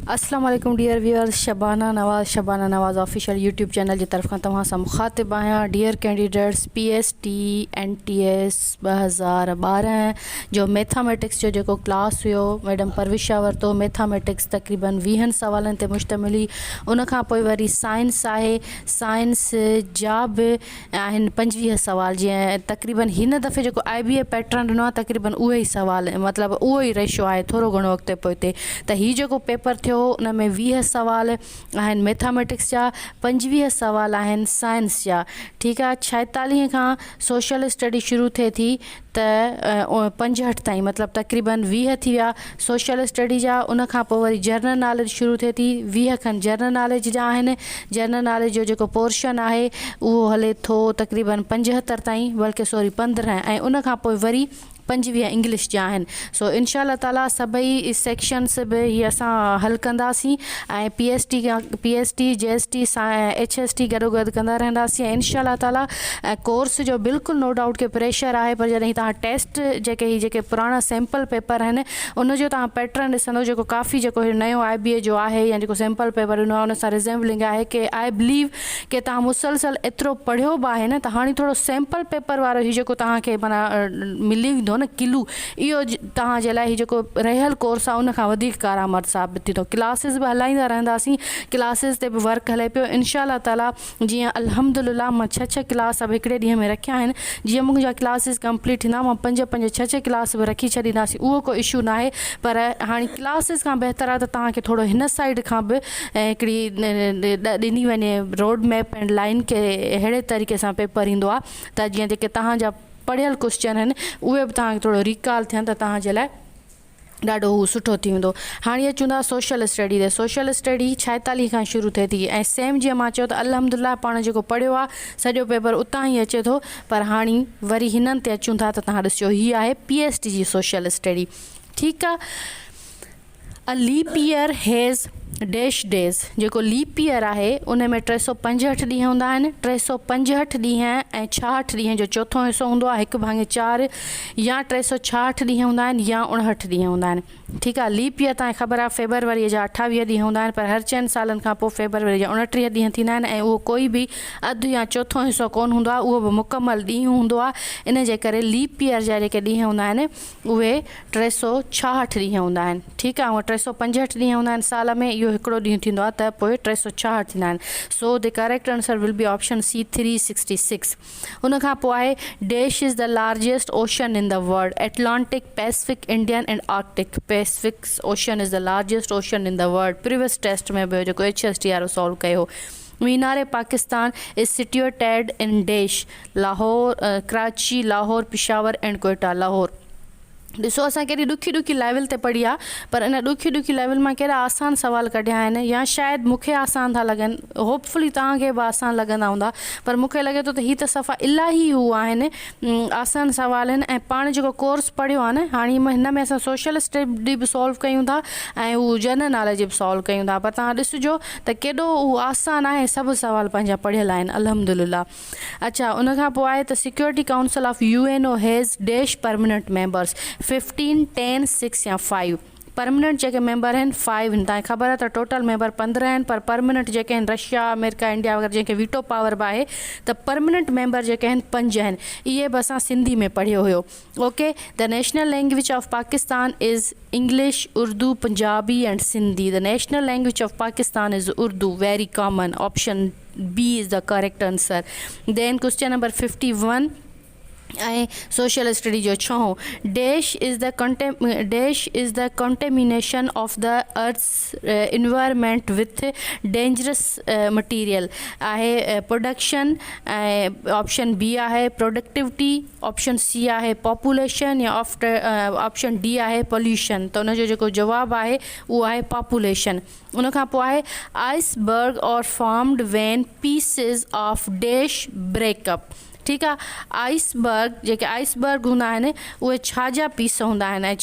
अस्सलाम वालेकुम dear viewers, Shabana नवाज़ official YouTube channel की तरफ तमाम सां मुखातिब आहियां। डियर कैंडिडेट्स, PST NTS 2012 जो मैथामेटिक्स जो जेको क्लास हुयो मैडम परविशा वरितो। मैथामेटिक्स तक़रीबन 20 सवालनि ते मुश्तमिल हुई। उन खां पोइ वरी साइंस आहे। साइंस जा बि आहिनि 25 सवाल। जीअं तक़रीबन हिन दफ़े जेको IBA पैटर्न ॾिनो आहे तक़रीबन उहे ई सवाल, मतिलबु उहो ई रेशो आहे, थोरो घणो अॻिते पोइते। त हीउ जेको पेपर थियो उन में 20 सवाल आहिनि मैथामेटिक्स जा, 25 सवाल आहिनि साइंस जा। ठीकु आहे। 46 खां सोशल स्टडी शुरू थिए थी त 65 ताईं, मतिलबु तक़रीबन 20 थी विया सोशल स्टडी जा। उन खां पोइ वरी जनरल नॉलेज शुरू थिए थी, 20 खनि जनरल नॉलेज जा आहिनि। जनरल नॉलेज जो जेको पोर्शन आहे उहो हले थो तक़रीबन 75 ताईं, बल्कि 15, ऐं उन खां पोइ वरी 25 इंग्लिश जा आहिनि। सो इंशाअल्लाह ताला सभई सेक्शन्स बि हीअ असां हल कंदासीं ऐं PST JST HST गॾोगॾु कंदा रहंदासीं इंशाअल्लाह ताला। कोर्स जो बिल्कुलु नो डाउट के प्रेशर आहे, पर जॾहिं तव्हां टेस्ट जेके पुराणा सैम्पल पेपर आहिनि उनजो तव्हां पैटर्न ॾिसंदो, जेको काफ़ी जेको नयो IBA जो आहे या जेको सैम्पल पेपर ॾिनो आहे उन सां रिज़ेम्बलिंग आहे कि आई बिलीव कि तव्हां मुसलसल एतिरो पढ़ियो बि आहे न, त हाणे थोरो सैम्पल पेपर वारो हीउ जेको तव्हांखे माना मिली वेंदो न किलू, इहो तव्हांजे लाइ हीउ जेको रहियल कोर्स आहे उनखां वधीक कारआमद साबित थींदो। क्लासिस बि हलाईंदा रहंदासीं, क्लासिस ते बि वर्क हले पियो इंशाअल्लाह ताला। जीअं अल्हम्दुलिल्लाह मां 6 क्लास अब हिकिड़े ॾींहं में रखिया आहिनि। जीअं मुंहिंजा क्लासिस कंप्लीट थींदा मां 5 6 क्लास बि रखी छॾींदासीं, उहो को इशू न आहे। पर हाणे क्लासिस खां बहितर आहे त तव्हांखे थोरो हिन साइड खां बि हिकिड़ी ॾिनी वञे रोड मैप एंड लाइन के अहिड़े तरीक़े सां पेपर ईंदो आहे त जीअं जेके तव्हांजा पढ़ियल क्वेश्चन आहिनि उहे बि तव्हांखे थोरो रिकॉल थियनि त तव्हांजे लाइ ॾाढो हू सुठो थी वेंदो। हाणे अचूं था सोशल स्टडी ते। सोशल स्टडी 46 खां शुरू थिए थी ऐं सेम जीअं मां चयो त अल्हम्दुलिल्लाह पाण जेको पढ़ियो आहे सॼो पेपर उतां ई अचे थो, पर हाणे वरी हिननि ते अचूं था त तव्हां ॾिसियो हीअ आहे PST जी सोशल स्टडी। ठीकु आहे। A leap year has dash days. जेको लीप ईयर आहे उन में 365 ॾींहं हूंदा आहिनि। 365 ॾींहं ऐं 66 ॾींहं जो चोथों हिसो हूंदो आहे 1/4, या 366 ॾींहं हूंदा आहिनि या 59 ॾींहं हूंदा आहिनि। ठीकु आहे। लीप ईयर तव्हांखे ख़बर आहे फेबरवरी जा 28 ॾींहं हूंदा आहिनि, पर हर 4 सालनि खां पोइ फेबरवरी जा 29 ॾींहं थींदा आहिनि ऐं उहो कोई बि अधु या चोथों हिसो कोन हूंदो आहे, उहो बि मुकमल ॾींहुं हूंदो आहे। इन जे करे लीप ईयर जा जेके ॾींहं हूंदा आहिनि उहे 366 ॾींहं हूंदा आहिनि। ठीकु आहे। ऐं 365 ॾींहं हूंदा आहिनि साल में, इहो हिकिड़ो ॾींहुं थींदो आहे त पोइ 366 थींदा आहिनि। So the correct answer will be option C 366। उन खां पोइ आहे dash is the largest ocean in the world. Atlantic, Pacific, Indian and Arctic. Pacific ocean is the largest ocean in the world. Previous test में बि जेको HST वारो solve कयो। Minar Pakistan is situated in dash. Lahore, Karachi, Lahore, Peshawar and Quetta. Lahore. ॾिसो असां केॾी ॾुखी level ते पढ़ी आहे, पर इन ॾुखी लेवल मां कहिड़ा आसान सवाल कढिया आहिनि, या शायदि मूंखे आसान था लॻनि, होपफुली तव्हांखे बि आसान लॻंदा हूंदा, पर मूंखे लॻे थो त हीअ त सफ़ा इलाही हू आहिनि आसान सवाल आहिनि। ऐं पाण जेको कोर्स पढ़ियो आहे न, हाणे हिन में असां सोशल स्टडी बि सॉल्व कयूं था ऐं हू जनरल नॉलेज बि सॉल्व कयूं था, पर तव्हां ॾिसिजो त केॾो हू आसान आहे। सभु सवाल पंहिंजा पढ़ियल आहिनि अल्हम्दुलिल्लाह। अच्छा, उन खां पोइ आहे त security council of UNO has dash permanent members. 15, 10, 6 या 5। परमानेंट जेके मेंबर आहिनि 5 आहिनि। तव्हांखे ख़बर आहे त टोटल मेंबर 15 आहिनि, पर परमानेंट जेके आहिनि रशिया, अमेरिका, इंडिया वग़ैरह जंहिंखे वीटो पावर बि आहे, त परमानेंट मेंबर जेके आहिनि 5 आहिनि। इहे बि असां सिंधी में पढ़ियो हुयो। Okay. The national language of Pakistan is English, Urdu, Punjabi and Sindhi. The national language of Pakistan is Urdu. Very common. Option B is the correct answer. Then question number 51 ऐं सोशल स्टडी जो 6 dash is the contamination of the earth's environment with dangerous material आहे। Production ऐं option B आहे productivity. Option C आहे population, या option D आहे pollution. त उनजो जेको जवाबु आहे उहो आहे पॉपुलेशन। उन खां पोइ आहे आइसबर्ग और formed when pieces of dash breakup. ठीकु आहे। आइसबर्ग जेके आइसबर्ग हूंदा आहिनि उहे छाजा पीस हूंदा आहिनि ऐं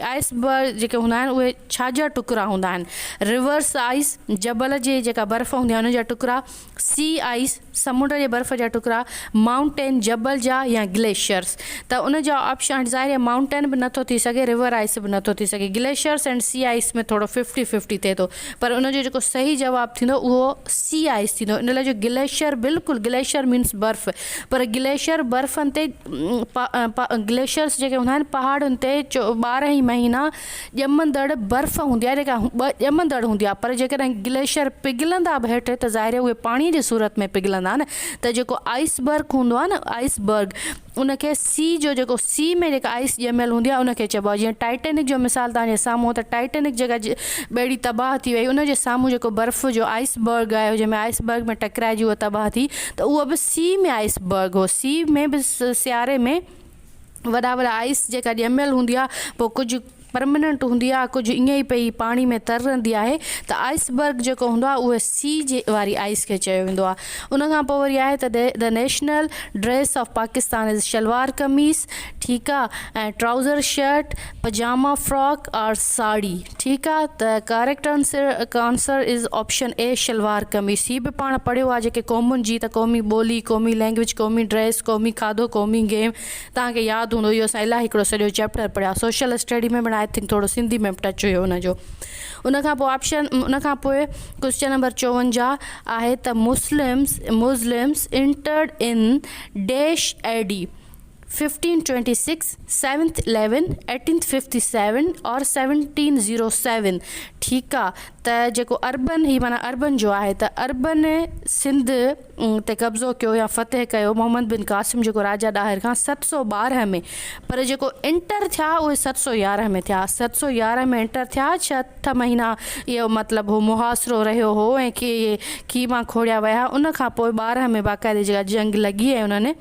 आइसबर्ग जेके हूंदा आहिनि उहे छाजा टुकड़ा हूंदा आहिनि। रिवर्स आइस जबल जे जेका बर्फ़ हूंदी आहे उन जा टुकड़ा, सी आइस समुंड जे बर्फ़ जा टुकड़ा, माउंटेन जबल जा या ग्लेशियर्स। त उन जा ऑप्शन ज़ाहिर आहे माउंटेन बि नथो थी सघे, रिवर आइस बि नथो थी सघे, ग्लेशियर्स एंड सी आइस में थोरो 50-50 थिए थो, पर उन जो जेको सही जवाबु थींदो उहो सी आइस थींदो। इन लाइ जो ग्लेशियर बिल्कुलु ग्लेशियर मीन्स बर्फ़, पर ग्लेशियर बर्फ़नि ते ग्लेशियर्स जेके हूंदा आहिनि पहाड़नि ते 12 ई महीना ॼमंदड़ बर्फ़ हूंदी आहे जेका ॼमंदड़ हूंदी आहे, पर जेकॾहिं ग्लेशियर पिघलंदा बि हेठि त ज़ाहिर आहे उहे पाणीअ जी सूरत में पिघलंदा न। त जेको आइसबर्ग हूंदो आहे न आइसबर्ग उनखे सी जो जेको सी में जेका आइस ॼमियल हूंदी आहे उनखे चइबो आहे। जीअं टाइटेनिक जो मिसाल तव्हांजे साम्हूं, त टाइटेनिक जेका ॿेड़ी तबाह थी वई उनजे साम्हूं जेको बर्फ़ जो आइसबर्ग आहे जंहिंमें आइसबर्ग में टकराइजी उहा तबाह थी, त उहो बि सी में आइसबर्ग हो। सी में बि सियारे में वॾा वॾा आइस जेका ॼमियल हूंदी आहे पोइ कुझु परमनेंट हूंदी आहे, कुझु ईअं ई पई पाणी में तरंदी आहे, त आइसबर्ग जेको हूंदो आहे उहे सी जे वारी आइस खे चयो वेंदो आहे। उनखां पोइ वरी आहे त the national dress of Pakistan is shalwar kameez, ठीकु आहे, ऐं ट्राउज़र शर्ट, पजामा फ्रॉक और साड़ी, ठीकु आहे। त correct answer is option A shalwar kameez. हीअ बि पाण पढ़ियो आहे जेके क़ौमुनि जी, त क़ौमी ॿोली, क़ौमी लैंग्वेज, क़ौमी ड्रेस, क़ौमी खाधो, क़ौमी गेम, तव्हांखे यादि हूंदो इहो असां इलाही हिकिड़ो सॼो चैप्टर पढ़िया। सोशल स्टडी में बि आई थिंक थोरो सिंधी में बि टच हुयो हुनजो। उनखां पोइ क्वेश्चन नंबर 54 आहे त मुस्लिम्स इंटर्ड इन डैश एडी 1526, 7th 11, 18th 57 और 1707, ठीकु आहे। त जेको अर्बन ही माना अर्बन जो आहे त अर्बन सिंध ते कब्ज़ो कयो या फ़तेह कयो मोहम्मद बिन क़ासिम जेको राजा ॾाहिर खां 712 में, पर जेको इंटर थिया उहे 711 में थिया। 711 में इंटर थिया, 6 महीना इहो मतिलबु हो मुहासिरो रहियो हो ऐं कीमा खोड़िया विया। उनखां पोइ 12 में बाक़ाइदे जेका जंग लॻी ऐं उन्हनि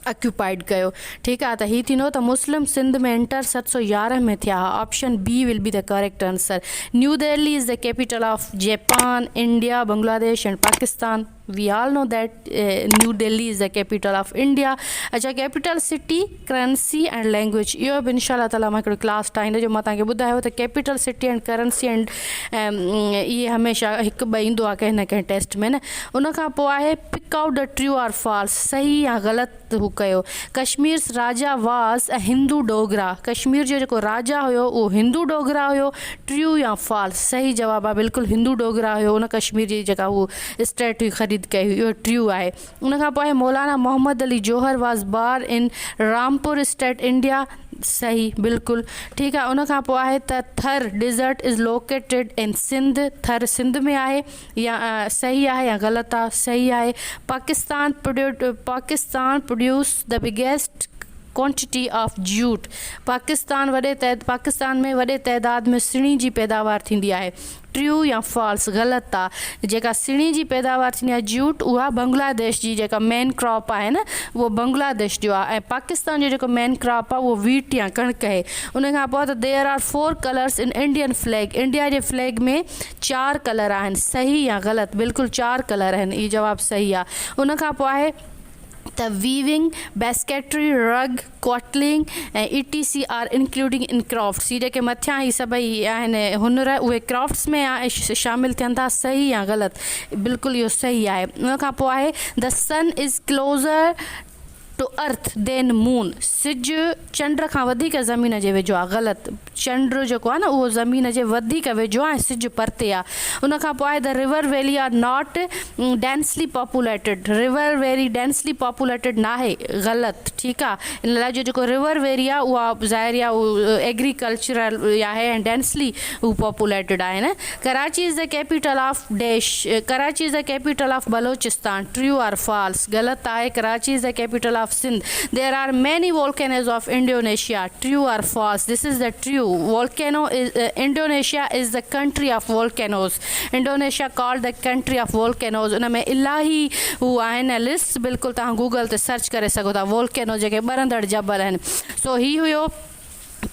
ऑक्यूपाइड कयो, ठीकु आहे। त हीअ थींदो त मुस्लिम सिंध में इंटर 711 में थिया। Option B will be the correct answer. New Delhi is the capital of Japan, India, Bangladesh and Pakistan. We all know that New Delhi is the capital of India. अच्छा, capital city, currency and language, इहो बि इंशाल्लाह ताला मां हिकिड़ो class ठाहींदो जो मां तव्हांखे ॿुधायो त capital city and currency and इहे हमेशह हिकु ॿ ईंदो आहे कंहिं न कंहिं टेस्ट में न। उनखां पोइ आहे पिक आउट द ट्रू और फॉल्स, सही या ग़लति हू कयो। कश्मीर राजा वाज़ अ हिंदू डोगरा, कश्मीर जो जेको राजा हुयो उहो हिंदू डोगरा हुयो, ट्रू या फॉल्स। सही जवाबु आहे बिल्कुलु हिंदू डोगरा हुयो, उन कश्मीर जी जेका उहो स्टेट हुई ख़रीद कई हुई, इहो ट्रू आहे। उनखां पोइ मौलाना मोहम्मद अली जौहर वाज़ बार इन रामपुर स्टेट इंडिया, सही बिल्कुलु, ठीकु आहे। उनखां पोइ आहे त थर dessert is located in Sindh, थर सिंध में आहे या सही आहे या ग़लति आहे, सही आहे। Pakistan produce the biggest quantity of jute, Pakistan में वॾे तइदाद में सिणी जी पैदावार थींदी आहे, ट्रू या फॉल्स, ग़लति आहे। जेका सिणी जी पैदावार थींदी आहे जूट, उहा बांग्लादेश जी जेका मेन क्रॉप आहे न उहो बांग्लादेश जो आहे, ऐं पाकिस्तान जो जेको मेन क्रॉप आहे उहो वीट या कणिक आहे। उनखां पोइ त there are 4 colours in Indian flag, India जे फ्लैग में 4 कलर आहिनि, सही या ग़लति, बिल्कुलु 4 कलर आहिनि, इहो जवाबु सही आहे। उनखां पोइ आहे त वीविंग, बास्केटरी, रग, क्वाटलिंग ऐं ETC are including in crafts, हीअ जेके मथियां ही सभई आहिनि हुनर उहे क्राफ्ट्स में शामिलु थियनि था, सही या ग़लति, बिल्कुलु इहो सही आहे। उनखां पोइ आहे the sun is closer to earth than moon, सिज चंड खां वधीक ज़मीन जे वेझो आहे, ग़लति, चंड जेको आहे न उहो ज़मीन जे वधीक वेझो आहे ऐं सिज परते आहे। उनखां पोइ आहे the river valley are not densely populated, river valley densely populated न आहे, ग़लति, ठीकु आहे। इन लाइ जो जेको रिवर वैली आहे उहा ज़ाहिर आहे उहा एग्रीकल्चरल आहे ऐं डेंसली हू पॉपुलेटेड आहे न। Karachi is the capital of dash, Karachi is the capital of Balochistan, true or false, ग़लति आहे। Karachi is the capital of Sindh. There are many volcanoes of Indonesia, true or false? This is the true. Indonesia is the country of volcanoes. Indonesia called the country of volcanoes. उनमें इलाही हू आहिनि list, बिल्कुलु तव्हां Google ते search करे सघो था, वोल्केनो जेके ॿरंदड़ जबल आहिनि। सो ही हुयो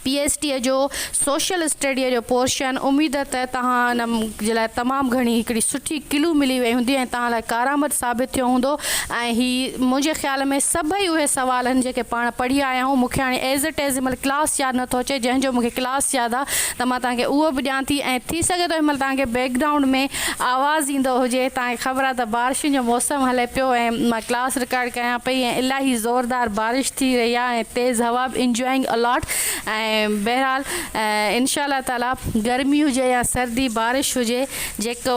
PST जो सोशल स्टडीअ जो पोर्शन उमेद त तव्हां हिन जे लाइ तमामु घणी हिकिड़ी सुठी क्लू मिली वई हूंदी ऐं तव्हां लाइ कारआमद साबित थियो हूंदो। ऐं हीअ मुंहिंजे ख़्याल में सभई उहे सुवाल आहिनि जेके पाण पढ़ी आया आहियूं। मूंखे हाणे एज़ इट एज़ महिल क्लास यादि नथो अचे, जंहिंजो मूंखे क्लास यादि आहे त मां तव्हांखे उहो बि ॾियां थी। ऐं थी सघे थो हिनमहिल तव्हांखे बैकग्राउंड में आवाज़ु ईंदो हुजे, तव्हांखे ख़बर आहे त बारिशुनि जो मौसम हले पियो ऐं मां क्लास रिकॉर्ड कयां पई ऐं इलाही ज़ोरदार बारिश थी रही आहे ऐं तेज़ हवा बि इंजॉइंग अलॉट। ऐं बहरहाल इंशाअल्लाह ताला गर्मी हुजे या सर्दी बारिश हुजे, जेको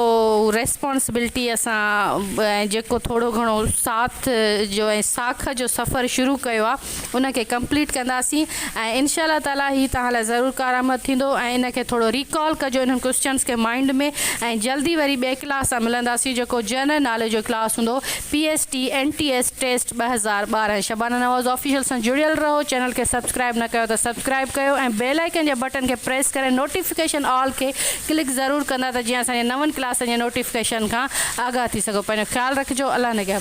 रेस्पॉन्सिबिलिटी असां जेको थोरो घणो साथ जो ऐं साख जो सफ़र शुरू कयो आहे उनखे कंप्लीट कंदासीं ऐं इंशाअल्लाह ताला ही तव्हां लाइ ज़रूरु कारआमद थींदो। ऐं इनखे थोरो रिकॉल कजो इन्हनि क्वेश्चन्स खे माइंड में, ऐं जल्दी वरी ॿिए क्लास सां मिलंदासीं जेको जनरल नॉलेज जो क्लास हूंदो PST NTS टेस्ट 2012। शबाना नवाज़ ऑफिशियल सां जुड़ियल रहो, चैनल खे सब्सक्राइब न कयो त सब्सक्राइब कयो ऐं बेल आइकन जे बटन खे प्रेस करे नोटिफिकेशन ऑल खे क्लिक ज़रूरु कंदा त जीअं असांजे नवनि क्लासनि जे नोटिफिकेशन खां आगाह थी सघो। पंहिंजो ख़्यालु रखिजो। अल्लाह ने